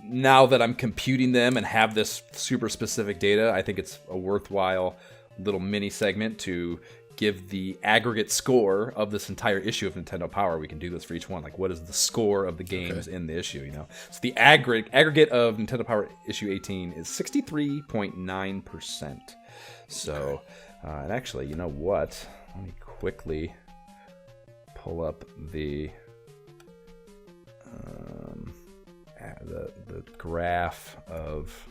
now that I'm computing them and have this super specific data, I think it's a worthwhile little mini segment to give the aggregate score of this entire issue of Nintendo Power. We can do this for each one. Like, what is the score of the games in the issue, So the aggregate of Nintendo Power issue 18 is 63.9%. So, and actually, you know what? Let me quickly pull up the graph of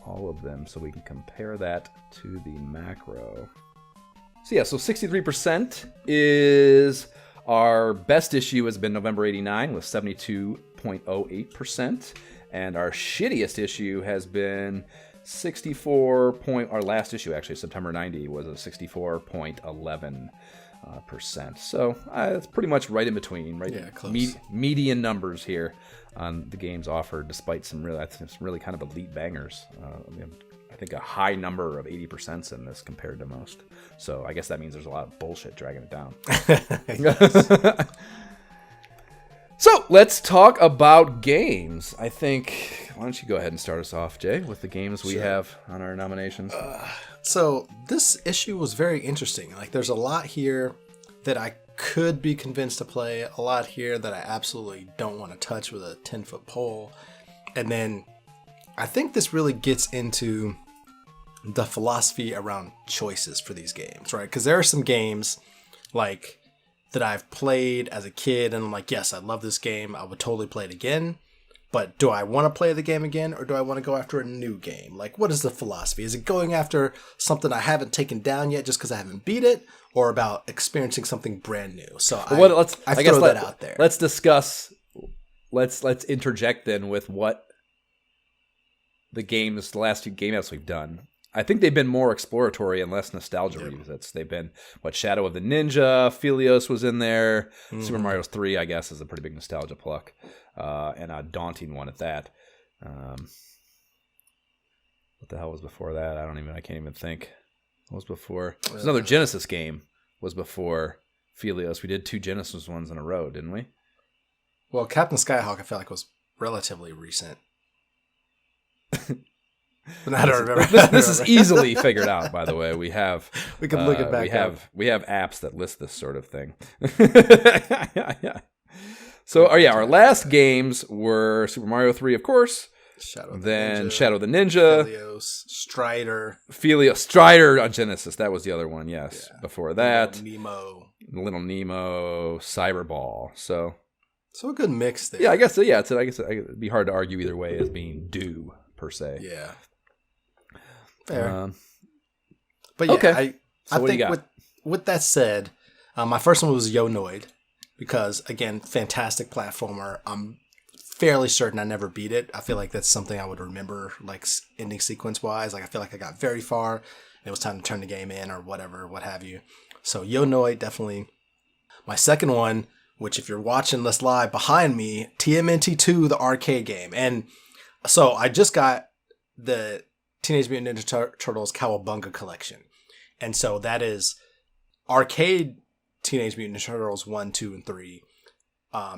all of them so we can compare that to the macro. So 63% is our best issue has been November 89 with 72.08%, and our shittiest issue has been our last issue actually, September 90, was a 64.11%. So it's pretty much right in between, right? Yeah, close. Median numbers here on the games offered, despite some really kind of elite bangers. I think a high number of 80% in this compared to most. So I guess that means there's a lot of bullshit dragging it down. So let's talk about games. I think, why don't you go ahead and start us off, Jay, with the games we have on our nominations. So this issue was very interesting. Like, there's a lot here that I could be convinced to play, a lot here that I absolutely don't want to touch with a 10-foot pole. And then I think this really gets into the philosophy around choices for these games, right? Because there are some games like that I've played as a kid and I'm like, yes, I love this game. I would totally play it again. But do I want to play the game again, or do I want to go after a new game? Like, what is the philosophy? Is it going after something I haven't taken down yet just because I haven't beat it, or about experiencing something brand new? So I throw that out there. Let's discuss. Let's interject then with what the last two game apps we've done. I think they've been more exploratory and less nostalgia revisits. They've been, Shadow of the Ninja, Philios was in there, Super Mario 3, I guess, is a pretty big nostalgia pluck, and a daunting one at that. What the hell was before that? I can't even think. What was before? There's another Genesis game was before Philios. We did 2 Genesis ones in a row, didn't we? Well, Captain Skyhawk, I feel like was relatively recent. But I don't remember. This is easily figured out, by the way. We can look it back up. We have apps that list this sort of thing. Yeah. So, our last games were Super Mario 3, of course. Shadow of the Ninja. Philios, Strider on Genesis. That was the other one, yes. Yeah. Before that. Little Nemo, Cyberball. So a good mix there. Yeah, I guess so. Yeah, it'd be hard to argue either way as being due, per se. Yeah. Fair. But yeah, okay. I think with that said, my first one was Yo-Noid because, again, fantastic platformer. I'm fairly certain I never beat it. I feel like that's something I would remember, like ending sequence-wise. Like, I feel like I got very far. It was time to turn the game in or whatever, what have you. So Yo-Noid, definitely. My second one, which if you're watching this live behind me, TMNT2, the arcade game. And so I just got the Teenage Mutant Ninja Turtles Cowabunga collection. And so that is arcade Teenage Mutant Ninja Turtles 1, 2, and 3.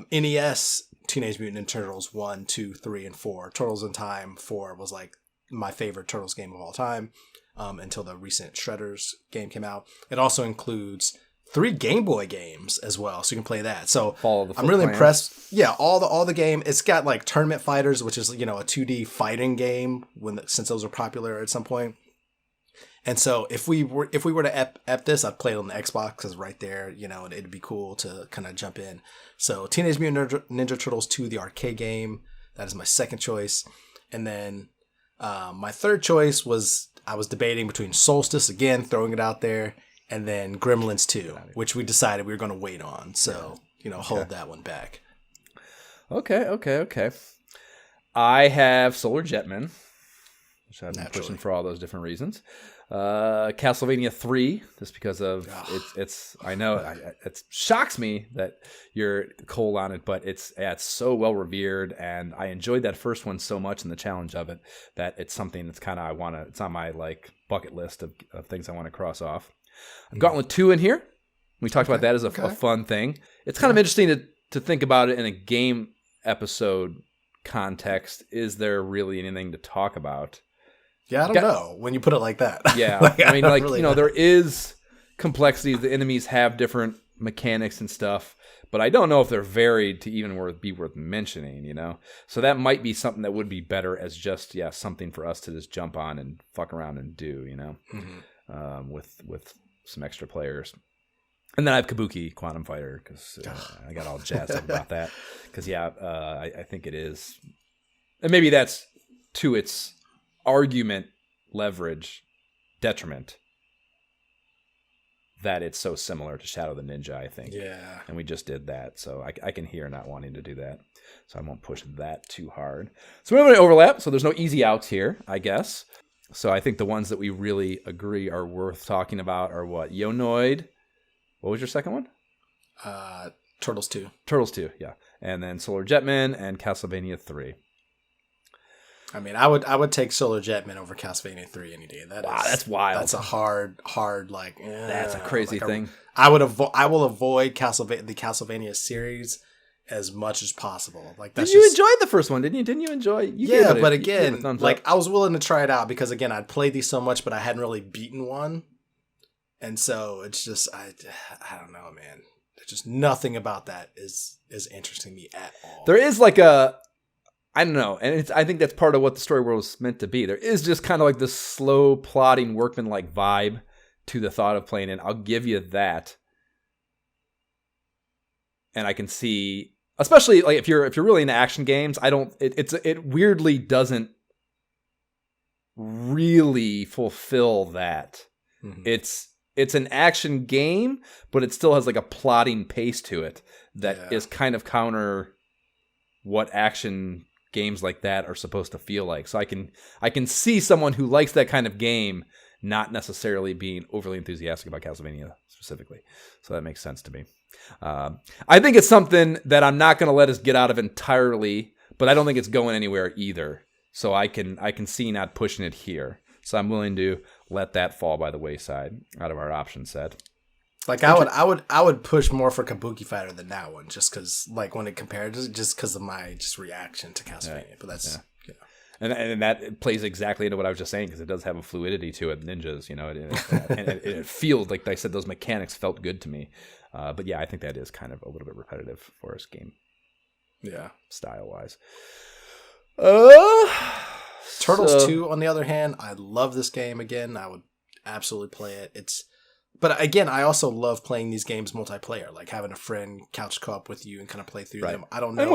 NES Teenage Mutant Ninja Turtles 1, 2, 3, and 4. Turtles in Time 4 was like my favorite Turtles game of all time until the recent Shredders game came out. It also includes 3 Game Boy games as well, so you can play that. So I'm really impressed. Yeah, all the game. It's got like Tournament Fighters, which is a 2D fighting game since those were popular at some point. And so if we were to ep this, I'd play it on the Xbox because right there, and it'd be cool to kind of jump in. So Teenage Mutant Ninja Turtles 2, the arcade game, that is my second choice. And then my third choice was I was debating between Solstice, again throwing it out there, and then Gremlins 2, which we decided we were going to wait on. So, hold that one back. Okay. I have Solar Jetman, which I've been pushing for all those different reasons. Castlevania 3, just because of it's. I know it shocks me that you're cold on it, but it's so well revered, and I enjoyed that first one so much and the challenge of it that it's something that's kind of it's on my like bucket list of things I want to cross off. I've Gauntlet 2 in here. We talked about that as a fun thing. It's kind of interesting to think about it in a game episode context, is there really anything to talk about? Yeah, I don't know when you put it like that. Yeah, I mean, like, really there is complexities. The enemies have different mechanics and stuff, but I don't know if they're varied to even be worth mentioning, So that might be something that would be better as just, something for us to just jump on and fuck around and do, Mm-hmm. With some extra players. And then I have Kabuki Quantum Fighter because I got all jazzed up about that. Because, I think it is. And maybe that's to its argument, leverage, detriment, that it's so similar to Shadow the Ninja, I think. Yeah. And we just did that. So I can hear not wanting to do that. So I won't push that too hard. So we have an overlap. So there's no easy outs here, I guess. So I think the ones that we really agree are worth talking about are what? Yonoid. What was your second one? Turtles 2. Turtles 2, yeah. And then Solar Jetman and Castlevania 3. I mean, I would take Solar Jetman over Castlevania 3 any day. That's wild. That's a hard like. That's a crazy thing. I will avoid the Castlevania series as much as possible. Like, that's you enjoyed the first one, didn't you? Didn't you enjoy? But again, like, I was willing to try it out because again, I'd played these so much, but I hadn't really beaten one, and so it's just I don't know, man. There's just nothing about that is interesting to me at all. There is like I don't know, and I think that's part of what the story world was meant to be. There is just kind of like this slow, plodding, workman-like vibe to the thought of playing it. I'll give you that, and I can see, especially like if you're really into action games, it weirdly doesn't really fulfill that. Mm-hmm. It's an action game, but it still has like a plodding pace to it that is kind of counter what action games like that are supposed to feel like. So I can see someone who likes that kind of game not necessarily being overly enthusiastic about Castlevania specifically. So that makes sense to me. I think it's something that I'm not going to let us get out of entirely, but I don't think it's going anywhere either. So I can see not pushing it here. So I'm willing to let that fall by the wayside out of our option set. Like I would push more for Kabuki Fighter than that one, just because like when it compared, just because of my reaction to Castlevania. But that's and that plays exactly into what I was just saying because it does have a fluidity to it. Ninjas, and it feels like I said those mechanics felt good to me. But I think that is kind of a little bit repetitive for us game. Yeah, style wise. Turtles 2, on the other hand, I love this game again. I would absolutely play it. But again, I also love playing these games multiplayer, like having a friend couch co-op with you and kind of play through them. I don't know.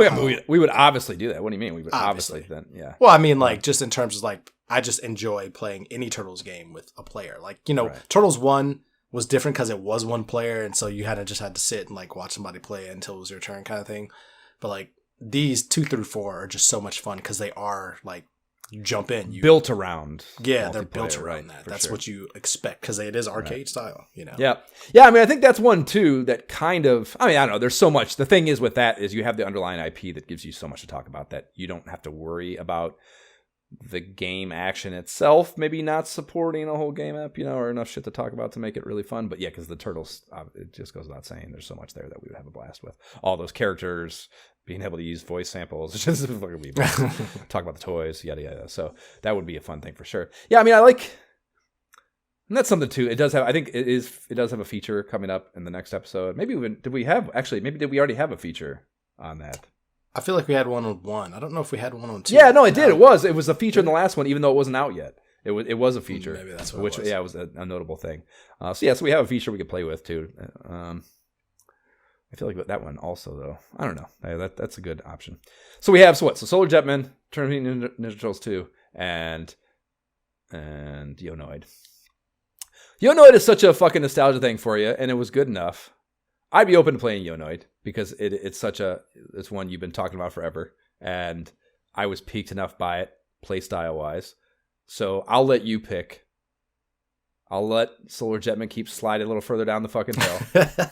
We would obviously do that. What do you mean? We would obviously then, yeah. Well, I mean, like just in terms of like, I just enjoy playing any Turtles game with a player. Like, Turtles 1 was different because it was one player, and so you had to sit and like watch somebody play it until it was your turn, kind of thing. But like these 2 through 4 are just so much fun because they are like. Jump in. Built around. Yeah, they're built around that. That's what you expect because it is arcade style, Yeah. Yeah, I mean, I think that's one, too, that kind of... I mean, I don't know. There's so much. The thing is with that is you have the underlying IP that gives you so much to talk about that you don't have to worry about the game action itself maybe not supporting a whole game app, or enough shit to talk about to make it really fun. But yeah, because the Turtles, it just goes without saying, there's so much there that we would have a blast with. All those characters... being able to use voice samples, just talk about the toys, yada yada. So that would be a fun thing for sure. Yeah, I mean, and that's something too. It does have, I think it does have a feature coming up in the next episode. Maybe did we already have a feature on that? I feel like we had one on 1. I don't know if we had one on 2. Yeah, no, it did. It was a feature in the last one, even though it wasn't out yet. It was a feature. Maybe that's what it was. Yeah, it was a notable thing. So we have a feature we could play with too. I feel like that one also, though. I don't know. That's a good option. So we have, So Solar Jetman, Teenage Ninja Turtles 2, and Yonoid. Yonoid is such a fucking nostalgia thing for you, and it was good enough. I'd be open to playing Yonoid, because it's one you've been talking about forever, and I was piqued enough by it, play style-wise. So I'll let you pick. I'll let Solar Jetman keep sliding a little further down the fucking hill,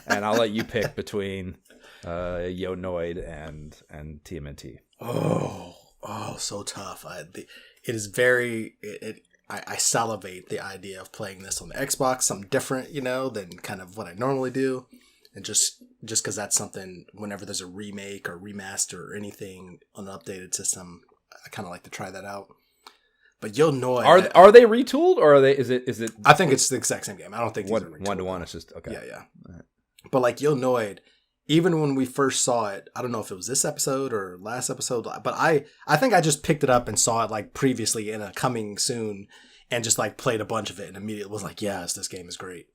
and I'll let you pick between Yonoid and TMNT. Oh, so tough. It is very. I salivate the idea of playing this on the Xbox, something different, than kind of what I normally do. And just because that's something, whenever there's a remake or remaster or anything on an updated system, I kind of like to try that out. But Yo Noi, are they retooled or are they? Is it? I think it's the exact same game. I don't think these are retooled. 1-to-1. It's just okay. Yeah. Right. But like Yo Noi, even when we first saw it, I don't know if it was this episode or last episode, but I think I just picked it up and saw it like previously in a coming soon, and just like played a bunch of it and immediately was like, yes, this game is great.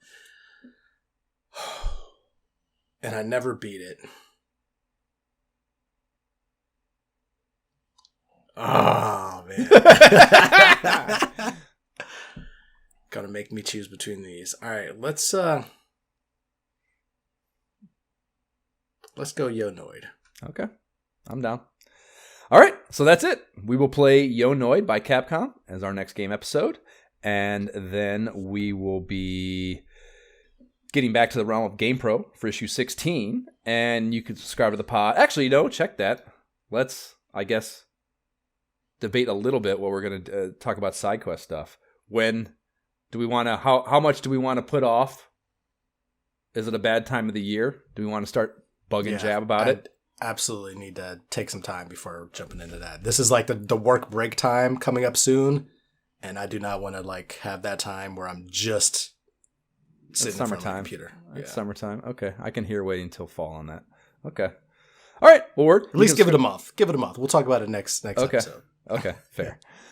And I never beat it. Oh, man. Gotta make me choose between these. All right, let's go Yo Noid. Okay, I'm down. All right, so that's it. We will play Yo Noid by Capcom as our next game episode, and then we will be getting back to the realm of GamePro for issue 16, and you can subscribe to the pod. Actually, check that. Let's, I guess, debate a little bit what we're going to talk about side quest stuff. When do we want to, how much do we want to put off? Is it a bad time of the year? Do we want to start bugging Jab about it? Absolutely need to take some time before jumping into that. This is like the work break time coming up soon, and I do not want to like have that time where I'm just sitting in front of my computer. It's summertime. Okay, I can hear waiting until fall on that. Okay. All right. Well, at least give it a month. Give it a month. We'll talk about it next episode. Okay, fair.